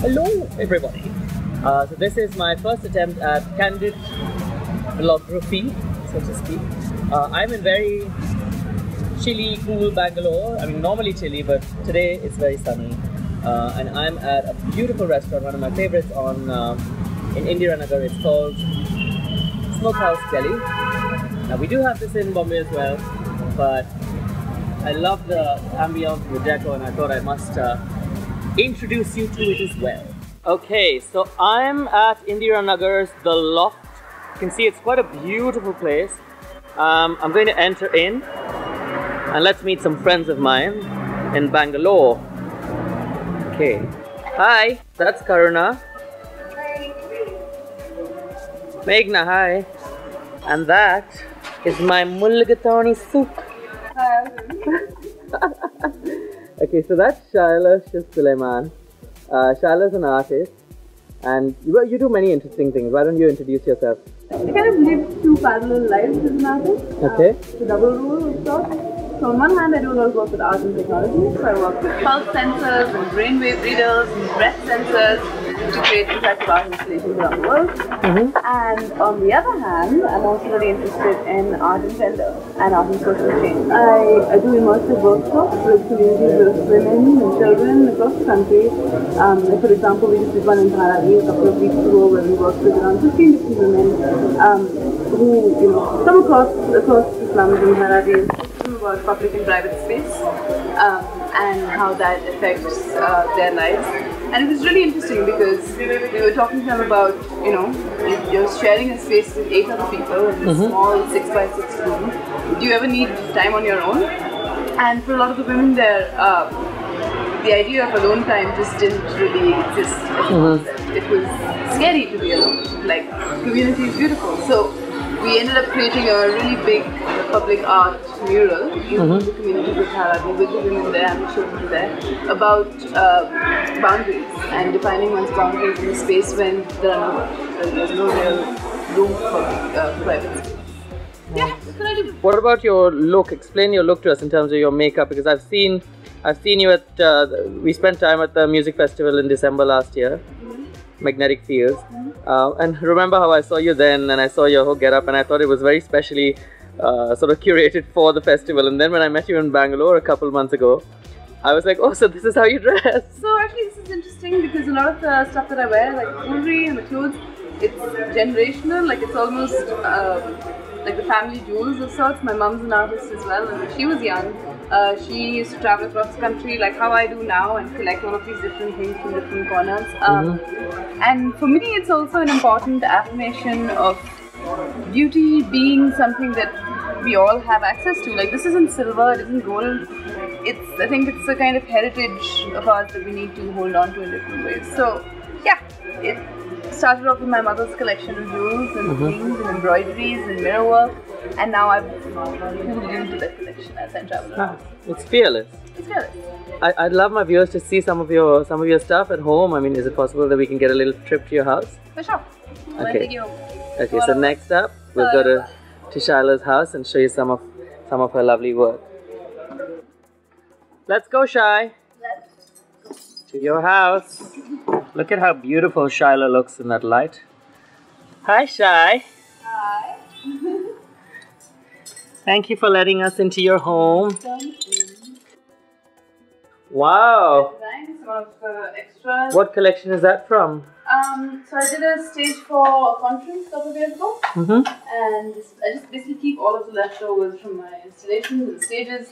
Hello everybody. So this is my first attempt at candid vlography, so to speak. I'm in very chilly, cool Bangalore. I mean normally chilly, but today it's very sunny. And I'm at a beautiful restaurant, one of my favorites in Indiranagar. It's called Smokehouse Delhi. Now we do have this in Bombay as well, but I love the ambience, the deco, and I thought I must introduce you to it as well. Okay, so I'm at Indiranagar's The Loft. You can see it's quite a beautiful place. I'm going to enter in and let's meet some friends of mine in Bangalore. Okay. Hi, that's Karuna. Hi. Meghna, hi. And that is my Mulligatawny soup. Hi. Okay, so that's Shaila Shiv Suleiman. Shaila's an artist, and you do many interesting things. Why don't you introduce yourself? I kind of live two parallel lives as an artist. Okay. It's a double role of sorts. So on one hand, I do a lot of work with art and technology. So I work with pulse sensors and brainwave readers and breath sensors to create interactive art installations around the world. And on the other hand, I'm also really interested in art and gender and art and social change. I do immersive workshops with communities of women and children across the country. For example, we just did one in Dharavi a couple of weeks ago where we worked with around 15 different women who, come across the slums in Dharavi, about public and private space and how that affects their lives. And it was really interesting because we were talking to them about, you're sharing a space with 8 other people in a small 6x6 room. Do you ever need time on your own? And for a lot of the women there, the idea of alone time just didn't really exist as a concept. It was scary to be alone. Like, community is beautiful. So we ended up creating a really big public art mural in the community of Dharavi with the women there and the children there about boundaries and defining one's boundaries in a space when there's no real room for private space. Yeah, that's what I do. What about your look? Explain your look to us in terms of your makeup, because I've seen you at we spent time at the music festival in December last year. Magnetic Fields, and remember how I saw you then, and I saw your whole get up, and I thought it was very specially sort of curated for the festival. And then when I met you in Bangalore a couple months ago, I was like, oh, so this is how you dress. So actually this is interesting because a lot of the stuff that I wear, like the jewelry and the clothes, it's generational. Like it's almost like the family jewels of sorts. My mom's an artist as well, and when she was young, she used to travel across the country like how I do now and collect all of these different things from different corners. And for me, it's also an important affirmation of beauty being something that we all have access to. Like this isn't silver, it isn't gold. I think it's a kind of heritage of ours that we need to hold on to in different ways. So yeah, it started off with my mother's collection of jewels and things and embroideries and mirror work, and now I've pulled into that collection as I travel. It's fearless. It's fearless. I'd love my viewers to see some of your stuff at home. I mean, is it possible that we can get a little trip to your house? For sure. I'll take you home. Okay, so next up we'll go to Shaila's house and show you some of her lovely work. Let's go, Shai. To your house. Look at how beautiful Shaila looks in that light. Hi, Shai. Hi. Thank you for letting us into your home. Wow. Thanks. One of the extras. What collection is that from? So I did a stage for a conference a couple of years ago, and I just basically keep all of the leftovers from my installations and stages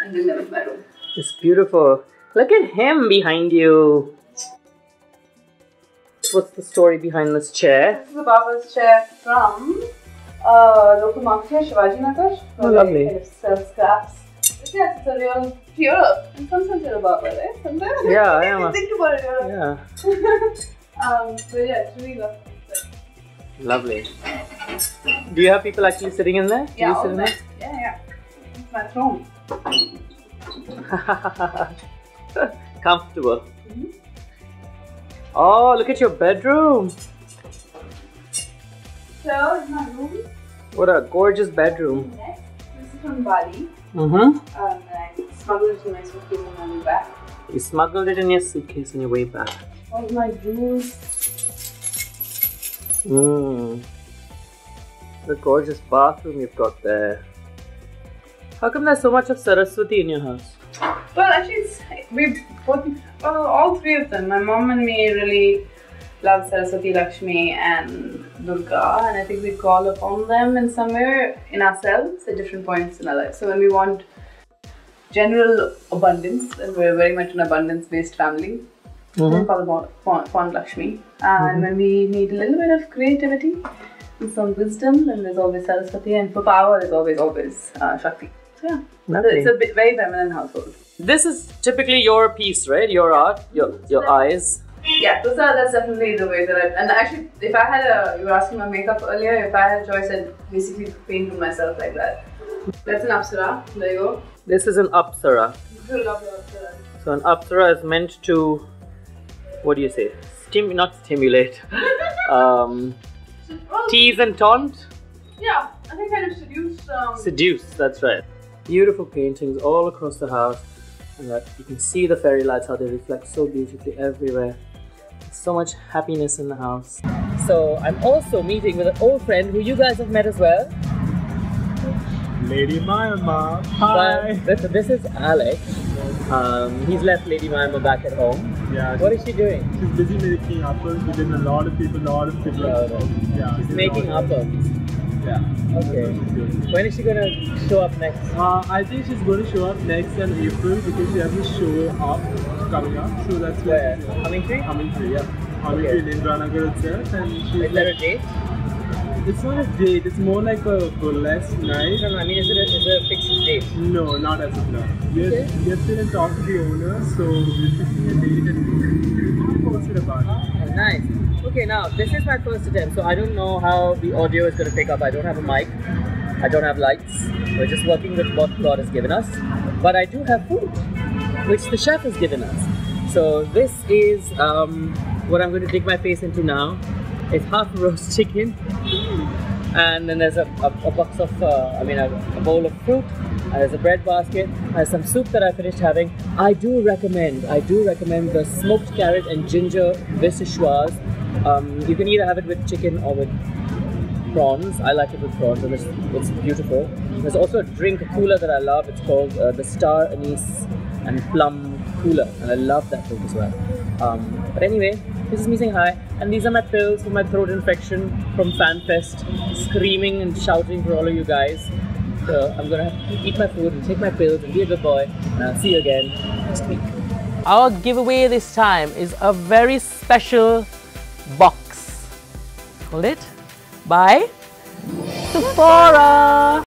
and bring them into my room. It's beautiful. Look at him behind you. What's the story behind this chair? This is a barber's chair from local market here, Shivaji Nagar. Oh, lovely. Kind of sells scraps. But yes, it's a real hero. In some sense, you're a barber, right? Sometimes. Yeah, I am. Think about it, you're Yeah. But yeah, it's really lovely. Lovely. Do you have people actually sitting in there? Yeah, Do you sit in there? Yeah. It's my throne. Comfortable. Oh, look at your bedroom. So, it's my room. What a gorgeous bedroom. Next, this is from Bali. Mm-hmm. I smuggled it in my suitcase on my way back. You smuggled it in your suitcase on your way back. All my jewels. The gorgeous bathroom you've got there. How come there's so much of Saraswati in your house? Well, actually, we both, all three of them. My mom and me really love Saraswati, Lakshmi, and Durga, and I think we call upon them in somewhere in ourselves at different points in our life. So when we want general abundance, and we're very much an abundance-based family, we call upon Lakshmi. And when we need a little bit of creativity and some wisdom, then there's always Saraswati, and for power, there's always Shakti. So yeah, it's a very feminine household. This is typically your piece, right? Your art, your eyes. Yeah, that's definitely the way that and actually, if I had you were asking my makeup earlier, if I had a choice, I'd basically paint myself like that. That's an Apsara, there you go. This is an Apsara. I love the Apsara. So an Apsara is meant to, what do you say? Not stimulate. Tease and taunt? Yeah, I think kind of seduce. Seduce, that's right. Beautiful paintings all across the house. And that you can see the fairy lights, how they reflect so beautifully everywhere. So much happiness in the house. So I'm also meeting with an old friend who you guys have met as well. Lady Mayama. Hi. This is Alex. He's left Lady Mayama back at home. Yeah. What is she doing? She's busy making apples. She's doing a lot of people. Yeah. She's making apples. Yeah. Okay. When is she gonna show up next? I think she's going to show up next in April because she has a show up coming up. So that's where. Hummingtree? Hummingtree, yeah. Hummingtree in Indranagar itself. And is there a date? It's not a date. It's more like a burlesque night. No, I mean, is it a fixed date? No, not as of now. We're still in talk to the owner, so we're fixing a date and we'll post it about it. Oh, nice. Okay, now this is my first attempt, so I don't know how the audio is going to pick up. I don't have a mic, I don't have lights. We're just working with what God has given us. But I do have food, which the chef has given us. So this is what I'm going to dig my face into now. It's half roast chicken, and then there's a box of, a bowl of fruit. There's a bread basket. There's some soup that I finished having. I do recommend the smoked carrot and ginger vichyssoise. You can either have it with chicken or with prawns. I like it with prawns, and it's beautiful. There's also a drink, a cooler that I love. It's called the Star Anise and Plum Cooler, and I love that drink as well. But anyway, this is me saying hi, and these are my pills for my throat infection from FanFest. Screaming and shouting for all of you guys. So I'm gonna eat my food and take my pills and be a good boy, and I'll see you again next week. Our giveaway this time is a very special box. Hold it. By Sephora.